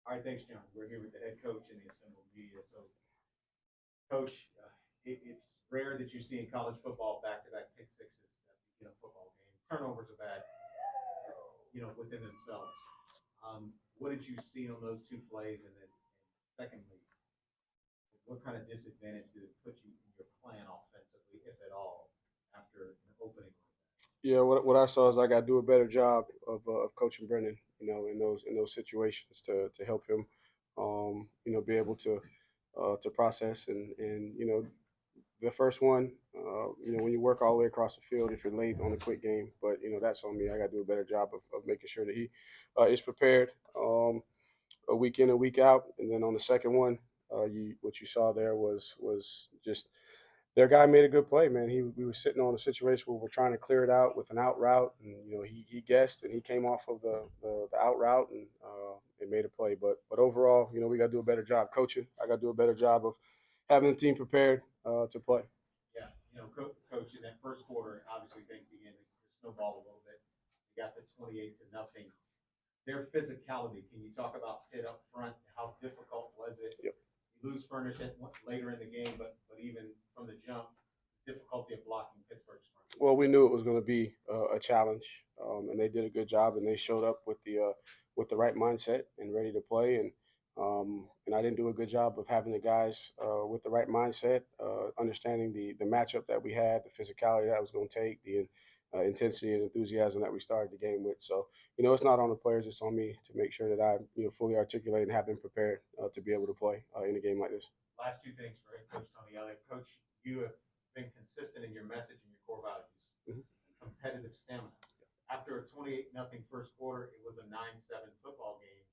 All right, thanks, John. We're here with the head coach and the assembled media. So, Coach, it's rare that you see in college football back-to-back pick sixes at the football game. Turnovers are bad, within themselves. What did you see on those two plays? And secondly, what kind of disadvantage did it put you in your plan offensively, if at all, after an opening like Yeah, what I saw is I got to do a better job of coaching Brennan, in those situations to help him, be able to process and the first one, when you work all the way across the field, if you're late on a quick game, but that's on me. I got to do a better job of making sure that he is prepared a week in and week out, and then on the second one, what you saw there was just their guy made a good play, man. We were sitting on a situation where we're trying to clear it out with an out route, and he guessed and he came off of the out route and it made a play. But overall, we got to do a better job coaching. I got to do a better job of having the team prepared to play. that? Yeah, Coach, in that first quarter, obviously things began to snowball a little bit. You got the 28-0. Their physicality. Can you talk about Pitt up front? How difficult was it? Yep. You lose Furnish later in the game, but even from the jump, difficulty of blocking Pittsburgh's front. Well, we knew it was going to be a challenge, and they did a good job, and they showed up with the right mindset and ready to play. And I didn't do a good job of having the guys with the right mindset, understanding the matchup that we had, the physicality that was going to take, the intensity and enthusiasm that we started the game with. So it's not on the players; it's on me to make sure that I fully articulate and have them prepared to be able to play in a game like this. Last two things for head coach Tony Elliott. Coach, you have been consistent in your message and your core values. Mhm. Competitive stamina. After a 28-0 first quarter, it was a 9-7 football game.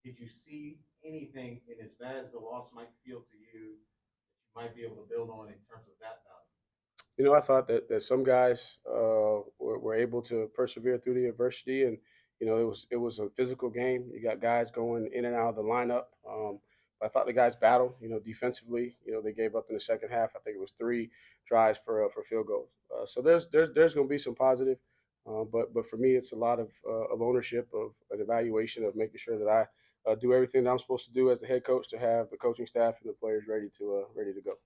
Did you see anything in as bad as the loss might feel to you that you might be able to build on in terms of that value? I thought that some guys were able to persevere through the adversity, and it was a physical game. You got guys going in and out of the lineup. But I thought the guys battled. Defensively. They gave up in the second half. I think it was three tries for field goals. So there's going to be some positive, but for me, it's a lot of ownership, of an evaluation, of making sure that I do everything that I'm supposed to do as the head coach to have the coaching staff and the players ready to go.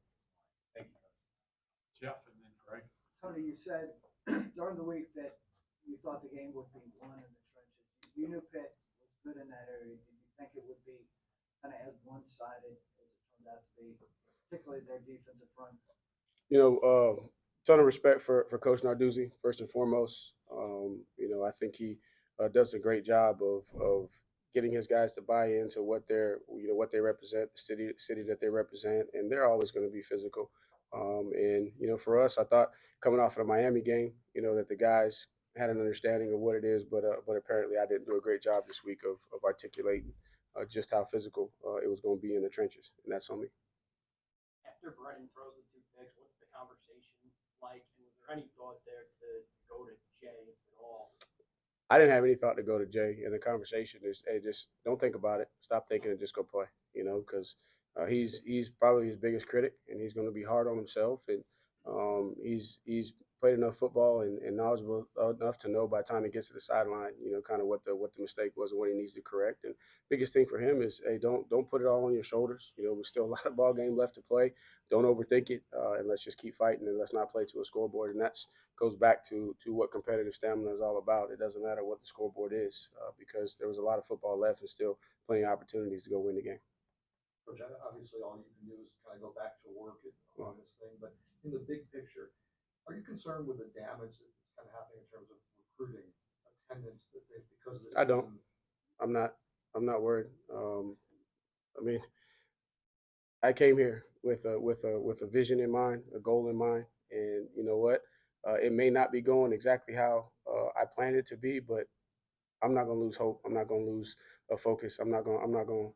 Thank you. Jeff and then Greg. Tony, you said during the week that you thought the game would be won in the trenches. You knew Pitt was good in that area. Did you think it would be kind of as one-sided as it turned out to be, particularly their defensive front? Ton of respect for Coach Narduzzi first and foremost. I think he does a great job of getting his guys to buy into what they represent, the city that they represent, and they're always going to be physical. And for us, I thought coming off of the Miami game, that the guys had an understanding of what it is, but apparently I didn't do a great job this week of articulating just how physical it was going to be in the trenches, and that's on me. After Brennan throws the two picks, what's the conversation like? And was there any thought there to go to Jay at all? I didn't have any thought to go to Jay, and the conversation is, hey, just don't think about it. Stop thinking and just go play. Because he's probably his biggest critic, and he's going to be hard on himself. And he's played enough football and knowledgeable enough to know by the time he gets to the sideline, kind of what the mistake was and what he needs to correct. And biggest thing for him is, hey, don't put it all on your shoulders. There's still a lot of ball game left to play. Don't overthink it, and let's just keep fighting and let's not play to a scoreboard. And that's goes back to what competitive stamina is all about. It doesn't matter what the scoreboard is because there was a lot of football left and still plenty of opportunities to go win the game. Coach, obviously all you can do is kind of go back to work on this thing, but in the big picture, are you concerned with the damage that's kind of happening in terms of recruiting attendance because of this I don't. season? I'm not. I'm not worried. I mean, I came here with a vision in mind, a goal in mind, and you know what? It may not be going exactly how I planned it to be, but I'm not gonna lose hope. I'm not gonna lose focus. I'm not gonna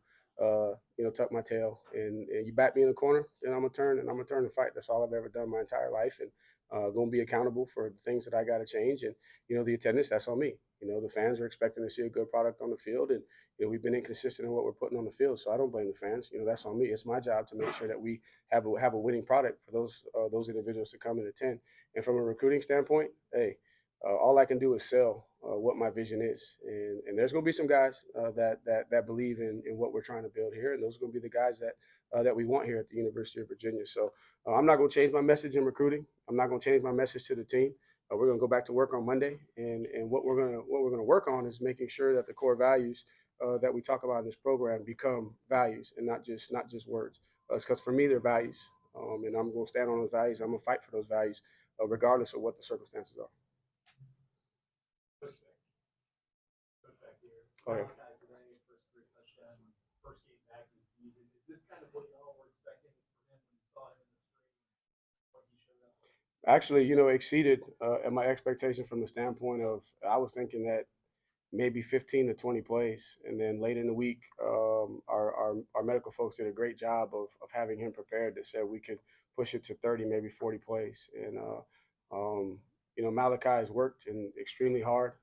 tuck my tail. And you back me in the corner, then I'm gonna turn and fight. That's all I've ever done my entire life, and gonna be accountable for the things that I got to change. And the attendance, that's on me. The fans are expecting to see a good product on the field, and we've been inconsistent in what we're putting on the field. So I don't blame the fans. That's on me. It's my job to make sure that we have a winning product for those individuals to come and attend. And from a recruiting standpoint, hey. all I can do is sell what my vision is, and there's going to be some guys that believe in what we're trying to build here, and those are going to be the guys that we want here at the University of Virginia. So I'm not going to change my message in recruiting. I'm not going to change my message to the team. We're going to go back to work on Monday, and what we're going to work on is making sure that the core values that we talk about in this program become values and not just words. Because for me, they're values, and I'm going to stand on those values. I'm going to fight for those values, regardless of what the circumstances are. This back. Put back here. Oh, yeah. Malachi today, first career touchdown, first game back in the season. Is this kind of what y'all were expecting from him when you saw him in the spring? What he showed up with? Actually, exceeded my expectation from the standpoint of I was thinking that maybe 15 to 20 plays, and then late in the week, our medical folks did a great job of having him prepared. That said we could push it to 30, maybe 40 plays, and Malachi has worked and extremely hard.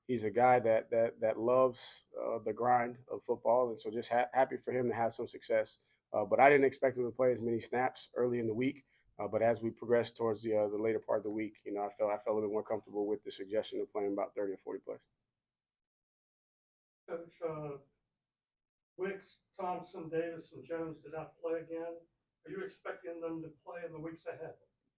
He's a guy that loves the grind of football, and so just happy for him to have some success. But I didn't expect him to play as many snaps early in the week. But as we progressed towards the later part of the week, I felt a little bit more comfortable with the suggestion of playing about 30 or 40 plays. Coach, Wicks, Thompson, Davis, and Jones did not play again. Are you expecting them to play in the weeks ahead?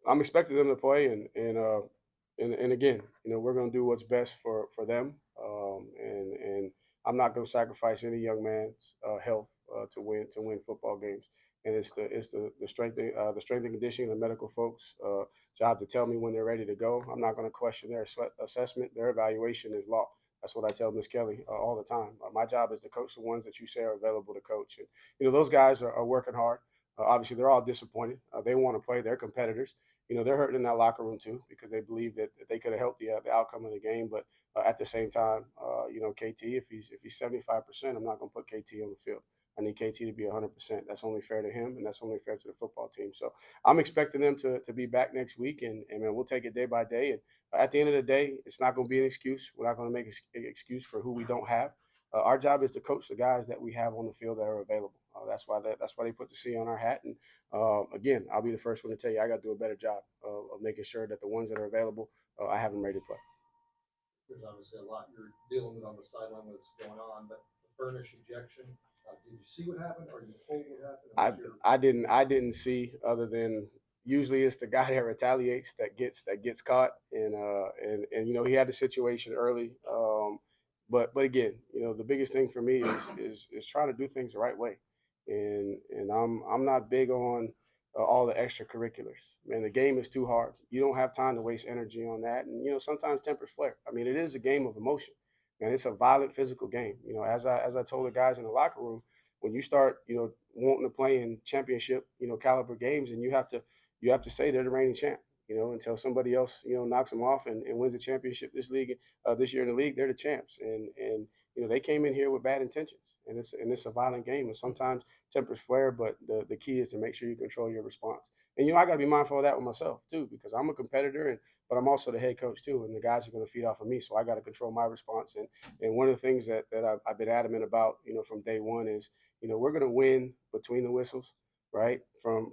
I'm expecting them to play, and again, we're going to do what's best for them, and I'm not going to sacrifice any young man's health to win football games. And it's the strength and conditioning, the medical folks' job to tell me when they're ready to go. I'm not going to question their assessment. Their evaluation is law. That's what I tell Miss Kelly all the time. My job is to coach the ones that you say are available to coach. And those guys are working hard. Obviously, they're all disappointed. They want to play. They're competitors. They're hurting in that locker room too because they believe that they could have helped the outcome of the game. But at the same time, KT, if he's 75%, I'm not going to put KT on the field. I need KT to be 100%. That's only fair to him, and that's only fair to the football team. So I'm expecting them to be back next week, and man, we'll take it day by day. And at the end of the day, it's not going to be an excuse. We're not going to make an excuse for who we don't have. Our job is to coach the guys that we have on the field that are available. That's why they put the C on our hat. And again, I'll be the first one to tell you I got to do a better job of making sure that the ones that are available, I have them ready to play. There's obviously a lot you're dealing with on the sideline with what's going on, but the furnace ejection, did you see what happened? Are you told what happened? I didn't see, other than usually it's the guy that retaliates that gets caught, and he had the situation early. But again, the biggest thing for me is trying to do things the right way, and I'm not big on all the extracurriculars. Man, the game is too hard. You don't have time to waste energy on that, and sometimes tempers flare. I mean, it is a game of emotion. And it's a violent physical game. As I told the guys in the locker room, when you start, wanting to play in championship, caliber games, and you have to say they're the reigning champ, until somebody else, knocks them off and wins the championship this year in the league, they're the champs. And they came in here with bad intentions, and it's a violent game. And sometimes tempers flare, but the key is to make sure you control your response. And I got to be mindful of that with myself too, because I'm a competitor, but I'm also the head coach too, and the guys are going to feed off of me. So I got to control my response. And one of the things that I've been adamant about, from day one is, we're going to win between the whistles, right? From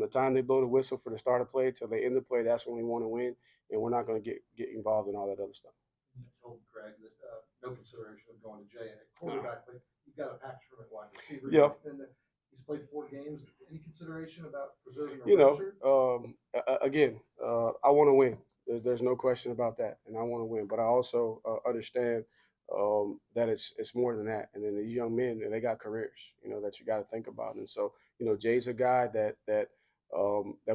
the time they blow the whistle for the start of play till they end the play, that's when we want to win, and we're not going to get involved in all that other stuff. You told Greg that no consideration of going to Jay at quarterback, but you've got a package from it wide receiver. Yeah. He's played 4 games. Any consideration about preserving a redshirt? Again, I want to win. There's no question about that, and I want to win. But I also understand that it's more than that. And then these young men, and they got careers, that you got to think about. And so, Jay's a guy that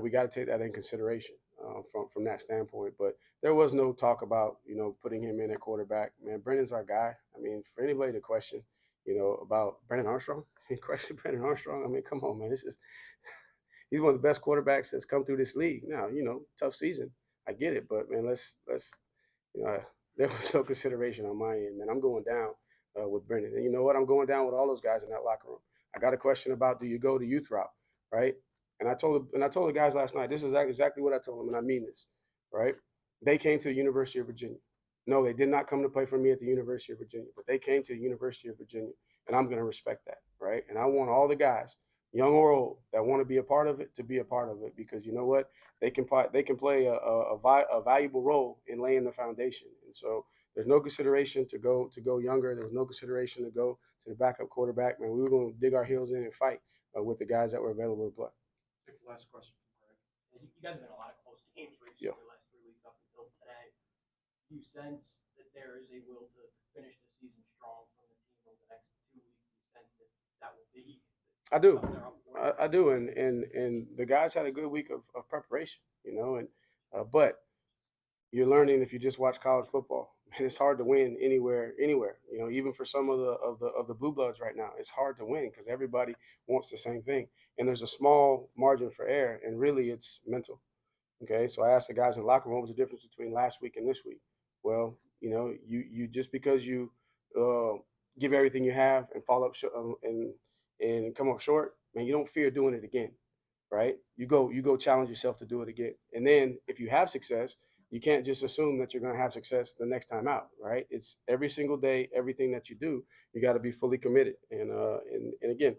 we got to take that in consideration from that standpoint. But there was no talk about putting him in at quarterback. Man, Brennan's our guy. I mean, for anybody to question, about Brennan Armstrong, question Brennan Armstrong. I mean, come on, man. He's one of the best quarterbacks that's come through this league. Now, tough season. I get it, but man, let's there was no consideration on my end, man. I'm going down with Brennan, and you know what? I'm going down with all those guys in that locker room. I got a question about, do you go the youth route, right? And I told the guys last night, this is exactly what I told them, and I mean this, right? They came to the University of Virginia. No, they did not come to play for me at the University of Virginia, but they came to the University of Virginia, and I'm going to respect that, right? And I want all the guys young or old, that want to be a part of it, to be a part of it, because you know what, they can play a valuable role in laying the foundation. And so there's no consideration to go younger. There was no consideration to go to the backup quarterback. Man, we were going to dig our heels in and fight with the guys that were available to play. Take the last question from Greg. You guys have been in a lot of close games recently, Yeah. the last 3 weeks up until today. Do you sense that there is a will to finish the season strong from the team over the next 2 weeks? Do you sense that that will be I do. something they're up for? I do, and the guys had a good week of preparation, you know, and but you're learning if you just watch college football. And it's hard to win anywhere. You know, even for some of the blue bloods right now, it's hard to win because everybody wants the same thing, and there's a small margin for error, and really it's mental. Okay, so I asked the guys in the locker room, what was the difference between last week and this week? Well, you know, you just because you give everything you have and fall up and come up short, man, you don't fear doing it again, right? You go challenge yourself to do it again, and then if you have success, you can't just assume that you're going to have success the next time out, right? It's every single day, everything that you do, you got to be fully committed, and again.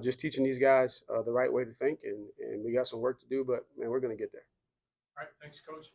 Just teaching these guys the right way to think, and we got some work to do, but man, we're going to get there. All right, thanks, Coach.